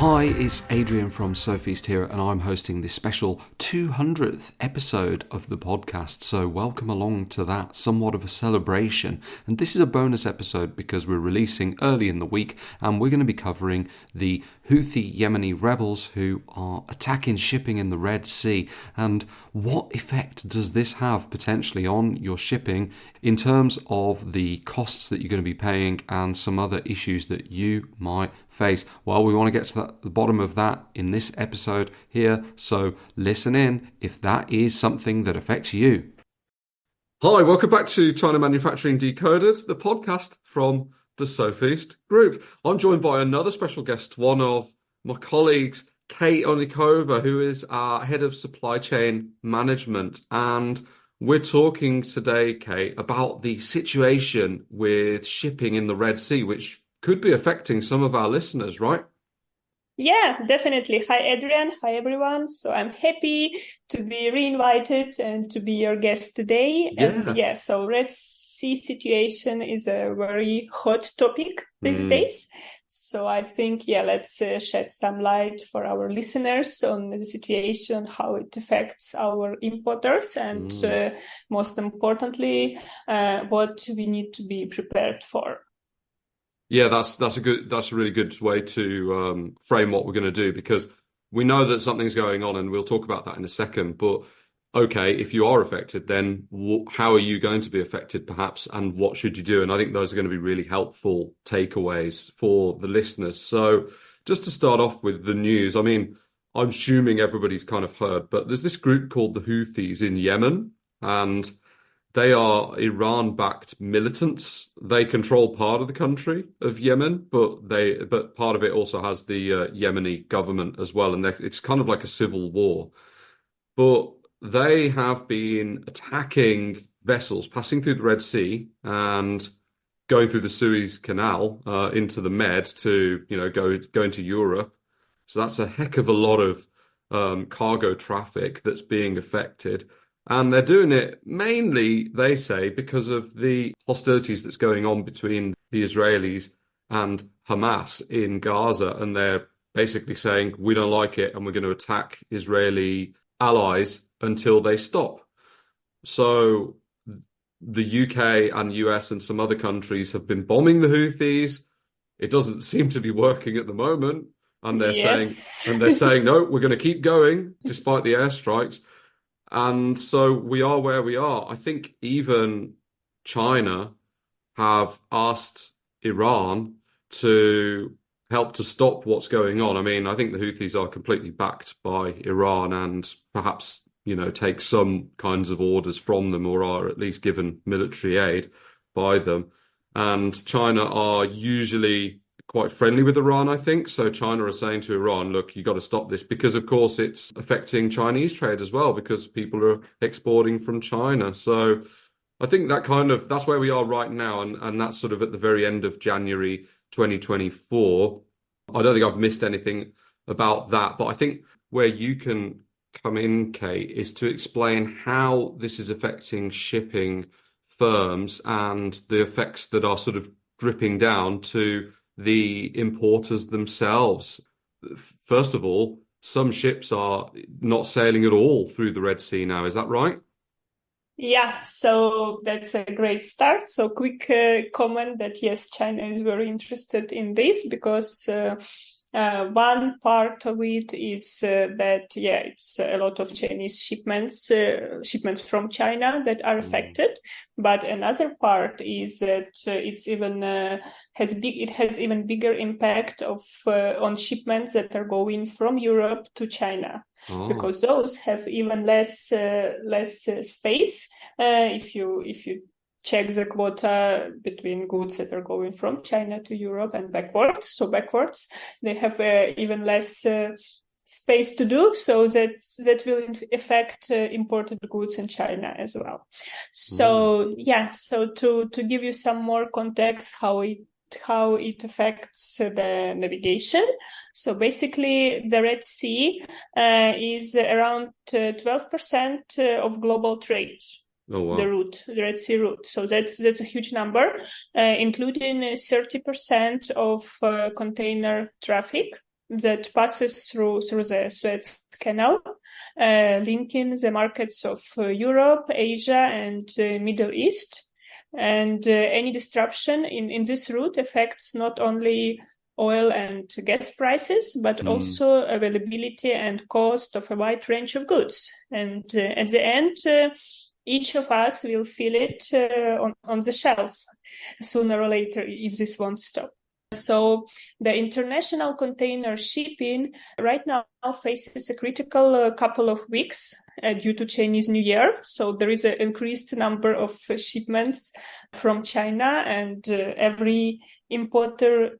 Hi, it's Adrian from Sofeast here, and I'm hosting this special 200th episode of the podcast. So welcome along to that, somewhat of a celebration. And this is a bonus episode because we're releasing early in the week, and we're going to be covering the Houthi Yemeni rebels who are attacking shipping in the Red Sea. And what effect does this have potentially on your shipping in terms of the costs that you're going to be paying and some other issues that you might face? Well, we want to get to the bottom of that in this episode here, so listen in if that is something that affects you. Hi, welcome back to China Manufacturing Decoded, the podcast from the Sofeast Group. I'm joined by another special guest, one of my colleagues, Kate Oliynykova, who is our head of supply chain management. And we're talking today, Kate, about the situation with shipping in the Red Sea, which could be affecting some of our listeners, right? Yeah, definitely. Hi, Adrian. Hi, everyone. So I'm happy to be reinvited and to be your guest today. Yeah. So Red Sea situation is a very hot topic these days. So I think, let's shed some light for our listeners on the situation, how it affects our importers, and most importantly, what we need to be prepared for. Yeah, that's a really good way to frame what we're going to do, because we know that something's going on, and we'll talk about that in a second. But okay, if you are affected, then how are you going to be affected, perhaps, and what should you do? And I think those are going to be really helpful takeaways for the listeners. So just to start off with the news, I mean, I'm assuming everybody's kind of heard, but there's this group called the Houthis in Yemen, and they are Iran-backed militants. They control part of the country of Yemen, but part of it also has the Yemeni government as well, and it's kind of like a civil war. But they have been attacking vessels passing through the Red Sea and going through the Suez Canal into the Med to, go into Europe. So that's a heck of a lot of cargo traffic that's being affected. And they're doing it mainly, they say, because of the hostilities that's going on between the Israelis and Hamas in Gaza. And they're basically saying, we don't like it, and we're going to attack Israeli allies until they stop. So the UK and US and some other countries have been bombing the Houthis. It doesn't seem to be working at the moment. And they're saying, no, we're going to keep going despite the airstrikes. And so we are where we are. I think even China have asked Iran to help to stop what's going on. I mean, I think the Houthis are completely backed by Iran and perhaps, take some kinds of orders from them, or are at least given military aid by them. And China are usually quite friendly with Iran, I think. So China is saying to Iran, look, you got to stop this, because of course it's affecting Chinese trade as well, because people are exporting from China. So I think that's where we are right now. And that's sort of at the very end of January 2024. I don't think I've missed anything about that, but I think where you can come in, Kate, is to explain how this is affecting shipping firms and the effects that are sort of dripping down to the importers themselves. First of all, some ships are not sailing at all through the Red Sea now. Is that right? Yeah, so that's a great start. So quick comment that yes, China is very interested in this, because one part of it is it's a lot of Chinese shipments from China that are affected. But another part is that it has even bigger impact on shipments that are going from Europe to China, because those have even less space. If you check the quota between goods that are going from China to Europe and backwards. So backwards, they have even less space to do. So that will affect imported goods in China as well. So so to give you some more context, how it affects the navigation. So basically, the Red Sea is around 12% of global trade. Oh, wow. The Red Sea route. So that's a huge number, including 30% of container traffic. that passes through the Suez Canal, linking the markets of Europe, Asia, and Middle East. And any disruption in this route affects not only oil and gas prices, but also availability and cost of a wide range of goods. And at the end, each of us will feel it on the shelf sooner or later if this won't stop. So the international container shipping right now faces a critical couple of weeks due to Chinese New Year. So there is an increased number of shipments from China, and every importer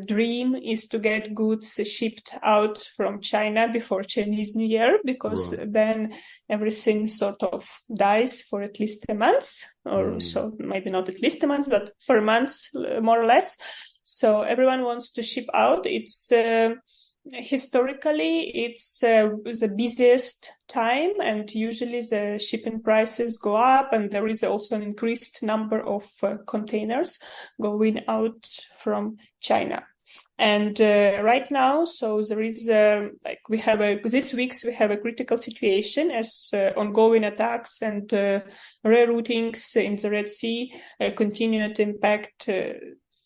dream is to get goods shipped out from China before Chinese New Year, because then everything sort of dies for at least a month, or so maybe not at least a month, but for a month more or less. So everyone wants to ship out. It's historically it's the busiest time, and usually the shipping prices go up, and there is also an increased number of containers going out from China. And right now, so there is this week we have a critical situation as ongoing attacks and reroutings in the Red Sea continue to impact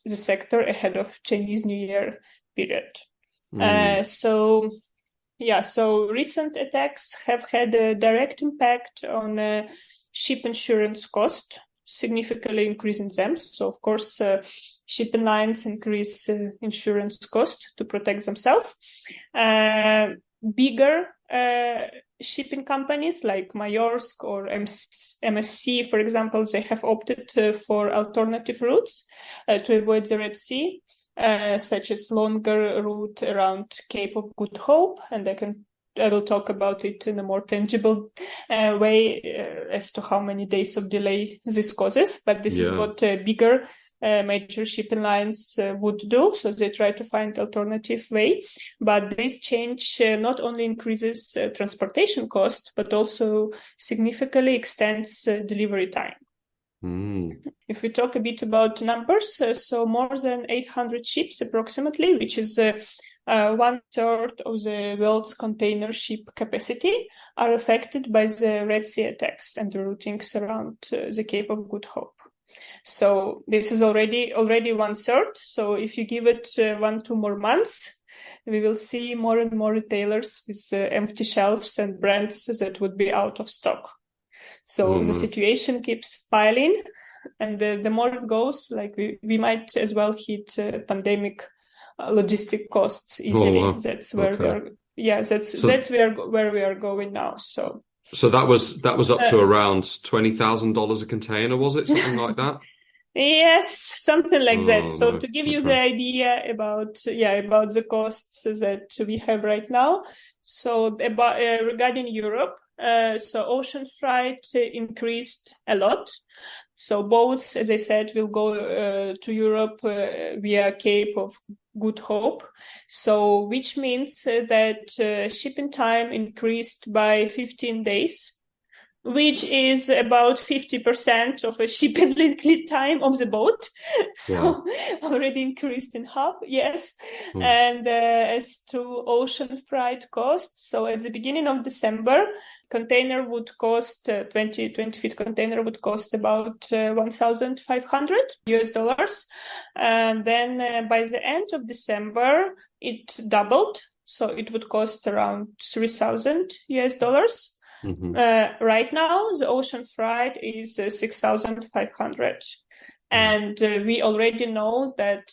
the sector ahead of Chinese New Year period. So recent attacks have had a direct impact on ship insurance cost, significantly increasing them. So of course, shipping lines increase insurance cost to protect themselves. Bigger shipping companies like Maersk or MSC, for example, they have opted for alternative routes to avoid the Red Sea, such as longer route around Cape of Good Hope, and I will talk about it in a more tangible way as to how many days of delay this causes. But this is what bigger major shipping lines would do. So they try to find alternative way. But this change not only increases transportation cost, but also significantly extends delivery time. If we talk a bit about numbers, so more than 800 ships approximately, which is 1/3 of the world's container ship capacity, are affected by the Red Sea attacks and the routings around the Cape of Good Hope. So this is already 1/3. So if you give it 1-2 more months, we will see more and more retailers with empty shelves and brands that would be out of stock. So the situation keeps piling, and the more it goes, like we might as well hit pandemic logistic costs easily. Oh, wow. That's where we are. Yeah, that's where we are going now. So that was up to around $20,000 a container, was it? Something like that? Yes, something like that. So No. to give you the idea about the costs that we have right now. So about regarding Europe, so ocean freight increased a lot. So boats, as I said, will go to Europe via Cape of Good Hope. So which means that shipping time increased by 15 days. Which is about 50% of a shipping lead time of the boat. So already increased in half, yes. And as to ocean freight costs, so at the beginning of December, container would cost, 20 feet container would cost about $1,500. And then by the end of December, it doubled. So it would cost around $3,000. Right now, the ocean freight is 6,500. And we already know that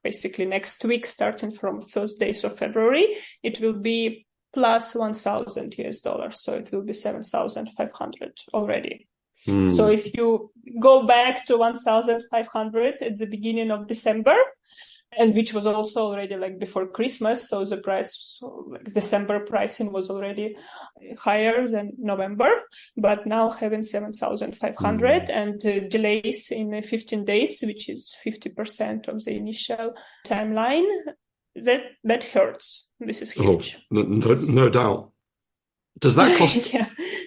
basically next week, starting from first days of February, it will be plus $1,000. So it will be 7,500 already. So if you go back to 1,500 at the beginning of December, and which was also already before Christmas, so the price, December pricing was already higher than November, but now having 7,500 and delays in 15 days, which is 50% of the initial timeline, that hurts. This is huge. No doubt. Does that cost?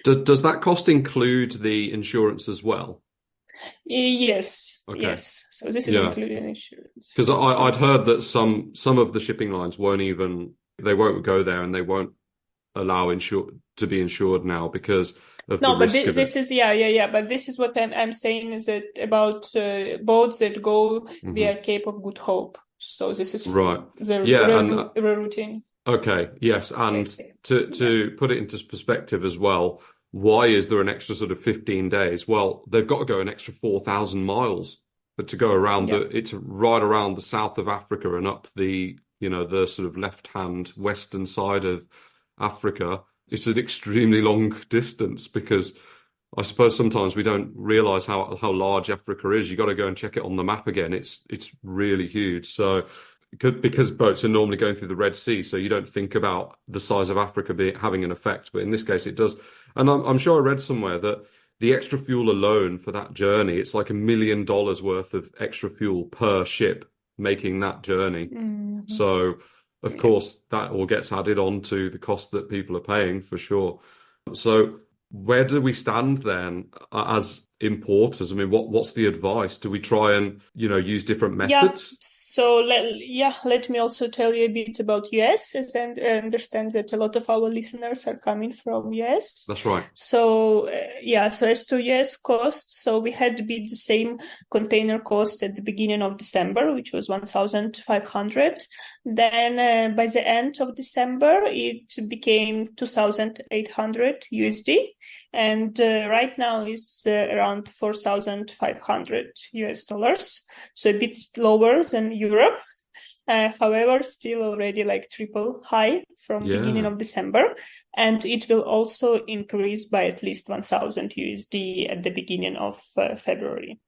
Does that cost include the insurance as well? Yes, Okay. yes. So this is Yeah. including insurance. Because Yes, I'd right. heard that some of the shipping lines they won't go there and they won't allow to be insured now because of the No, but risk of it. this is yeah. But this is what I'm saying is that about boats that go Hmm. via Cape of Good Hope. So this is Right. the Yeah, and rerouting. okay, yes, and Okay. Yeah. to put it into perspective as well, why is there an extra sort of 15 days? Well, they've got to go an extra 4,000 miles to go around Yeah. it's right around the south of Africa and up the sort of left-hand western side of Africa. It's an extremely long distance because I suppose sometimes we don't realize how large Africa is. You got to go and check it on the map again. It's really huge. So because boats are normally going through the Red Sea, so you don't think about the size of Africa having an effect, but in this case it does. And I'm sure I read somewhere that the extra fuel alone for that journey, it's like $1 million worth of extra fuel per ship making that journey. Mhm. So of Yeah. course that all gets added on to the cost that people are paying for sure. So where do we stand then as importers? I mean, what's the advice? Do we try and, use different Yeah, methods? so let me also tell you a bit about US, as I understand that a lot of our listeners are coming from US. That's right. So so as to US costs, so we had bid the same container cost at the beginning of December, which was 1,500. Then by the end of December, it became 2,800 USD, and right now is around 4,500 US dollars. So a bit lower than Europe. However, still already like triple high from beginning Yeah. of December. And it will also increase by at least 1,000 USD at the beginning of February.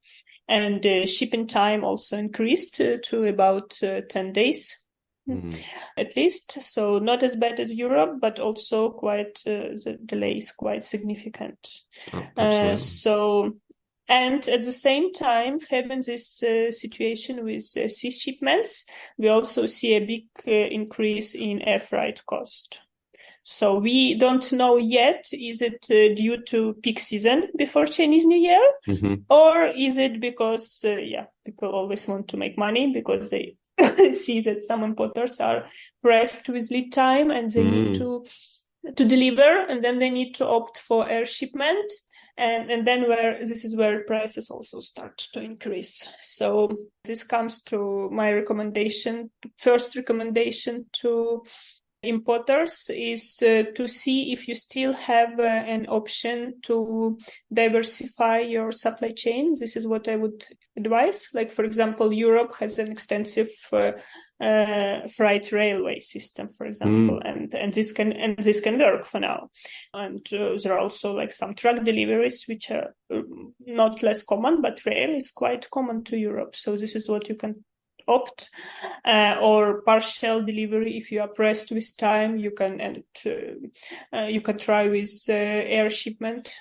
And shipping time also increased to about 10 days. Mm. At least, so not as bad as Europe, but also quite the delay is quite significant. Absolutely. And at the same time, having this situation with sea shipments, we also see a big increase in air freight cost. So we don't know yet, is it due to peak season before Chinese New Year? Hmm. Or is it because, people always want to make money because they see that some importers are pressed with lead time and they need Mm. to deliver, and then they need to opt for air shipment. And then this is where prices also start to increase. So this comes to my first recommendation to importers is to see if you still have an option to diversify your supply chain. This is what I would advise. Like, for example, Europe has an extensive freight railway system, for example, Mm. and this can work for now. And there are also like some truck deliveries, which are not less common, but rail is quite common to Europe. So this is what you can opt, or partial delivery. If you are pressed with time, you can try with air shipment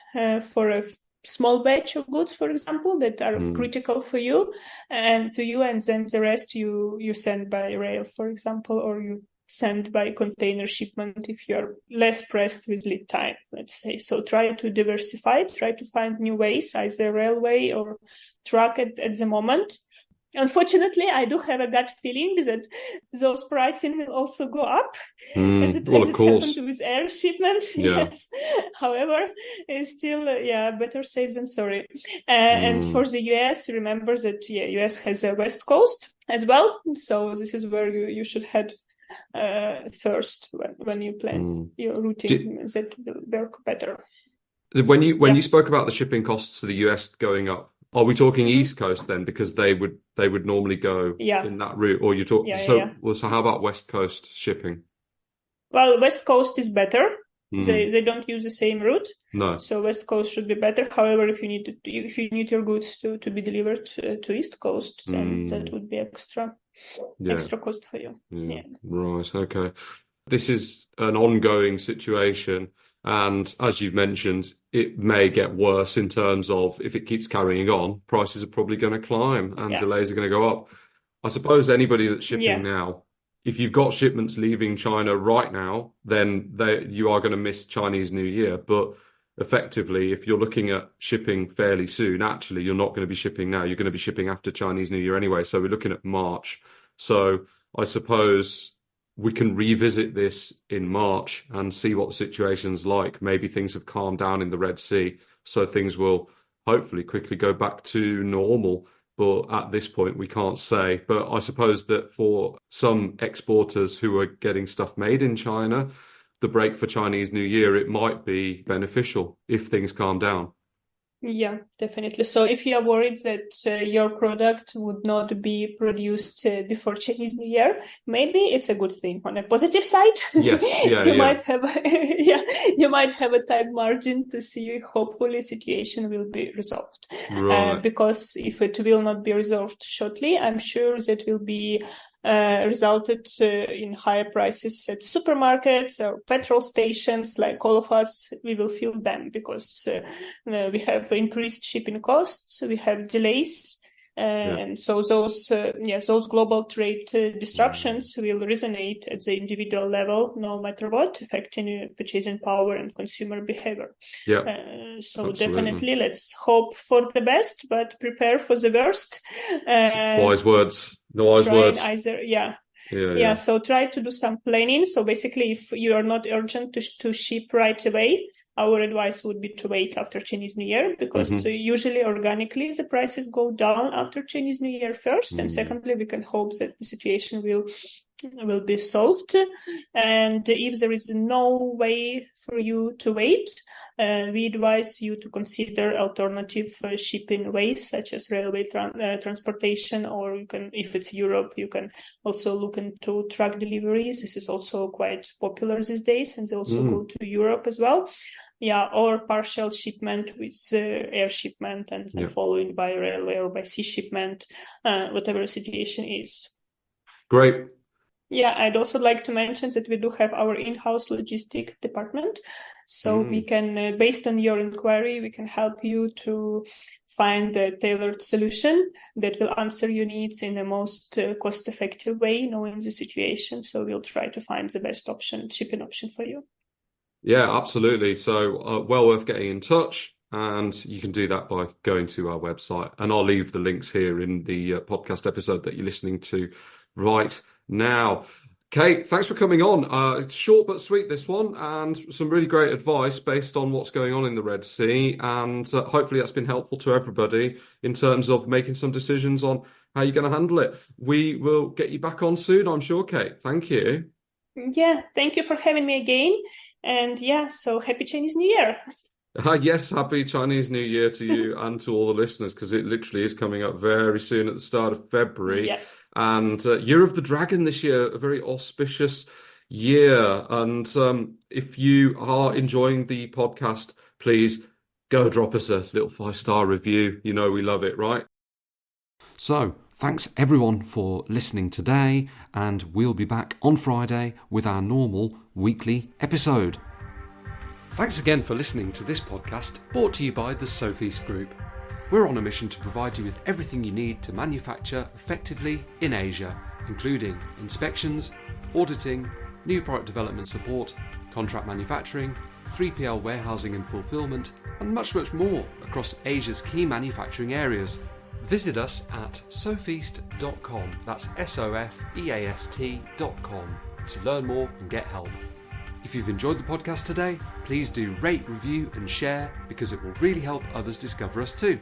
for a small batch of goods, for example, that are Mm. critical for you and then the rest you send by rail, for example, or you send by container shipment if you're less pressed with lead time, let's say. So try to diversify, try to find new ways, either railway or truck at the moment. Unfortunately, I do have a gut feeling that those pricing will also go up as Mm. it Well, as of it happened course. with air shipment. Yeah. Yes. However, it's still better safe than sorry. And Mm. for the US, remember that US has a West Coast as well. So this is where you should head first when you plan Mm. your routing. That will work better. When Yeah. you spoke about the shipping costs to the US going up, are we talking Mm-hmm. East Coast then? Because they would normally go Yeah. in that route, or you talk Yeah. so how about West Coast shipping? Well, West Coast is better. Mm. They don't use the same route, No. so West Coast should be better. However, if you need your goods to be delivered to East Coast, then that Mm. would be extra Yeah. cost for you. Yeah. Yeah. Right. Okay. This is an ongoing situation, and as you've mentioned, it may get worse in terms of if it keeps carrying on, prices are probably going to climb and Yeah. delays are going to go up. I suppose anybody that's shipping Yeah. now, if you've got shipments leaving China right now, then you are going to miss Chinese New Year. But effectively, if you're looking at shipping fairly soon, actually, you're not going to be shipping now. You're going to be shipping after Chinese New Year anyway. So we're looking at March. So I suppose we can revisit this in March and see what the situation's like. Maybe things have calmed down in the Red Sea, so things will hopefully quickly go back to normal. But at this point, we can't say. But I suppose that for some exporters who are getting stuff made in China, the break for Chinese New Year, it might be beneficial if things calm down. Yeah, definitely. So if you are worried that your product would not be produced before Chinese New Year, maybe it's a good thing. On a positive side, Yes, yeah, you yeah. might have you might have a time margin to see hopefully situation will be resolved. Right. Because if it will not be resolved shortly, I'm sure that will be resulted in higher prices at supermarkets or petrol stations. Like all of us, we will feel them because we have increased shipping costs, we have delays, and so those global trade disruptions will resonate at the individual level, no matter what, affecting purchasing power and consumer behavior. Yeah. So absolutely. Definitely, let's hope for the best, but prepare for the worst. Wise words. The wise words. Yeah. So try to do some planning. So basically, if you are not urgent to ship right away, our advice would be to wait after Chinese New Year, because usually organically the prices go down after Chinese New Year first, and secondly, we can hope that the situation will be solved. And if there is no way for you to wait, we advise you to consider alternative shipping ways, such as railway transportation, or you can, if it's Europe, you can also look into truck deliveries. This is also quite popular these days, and they also go to Europe as well. Yeah, or partial shipment with air shipment and following by railway or by sea shipment, whatever the situation is. Great. Yeah, I'd also like to mention that we do have our in-house logistic department. So we can, based on your inquiry, we can help you to find a tailored solution that will answer your needs in the most cost-effective way, knowing the situation. So we'll try to find the best shipping option for you. Yeah, absolutely. So well worth getting in touch. And you can do that by going to our website. And I'll leave the links here in the podcast episode that you're listening to right now. Kate, thanks for coming on. It's short but sweet, this one, and some really great advice based on what's going on in the Red Sea. And hopefully that's been helpful to everybody in terms of making some decisions on how you're going to handle it. We will get you back on soon, I'm sure, Kate. Thank you. Yeah, thank you for having me again. And yeah, so happy Chinese New Year. Yes, happy Chinese New Year to you and to all the listeners, because it literally is coming up very soon at the start of February. Yeah. And Year of the Dragon this year, a very auspicious year. And if you are enjoying the podcast, please go drop us a little 5-star review. You know we love it, right? So, thanks everyone for listening today, and we'll be back on Friday with our normal weekly episode. Thanks again for listening to this podcast, brought to you by the Sofeast Group. We're on a mission to provide you with everything you need to manufacture effectively in Asia, including inspections, auditing, new product development support, contract manufacturing, 3PL warehousing and fulfillment, and much, much more across Asia's key manufacturing areas. Visit us at sofeast.com, that's SOFEAST.com, to learn more and get help. If you've enjoyed the podcast today, please do rate, review and share, because it will really help others discover us too.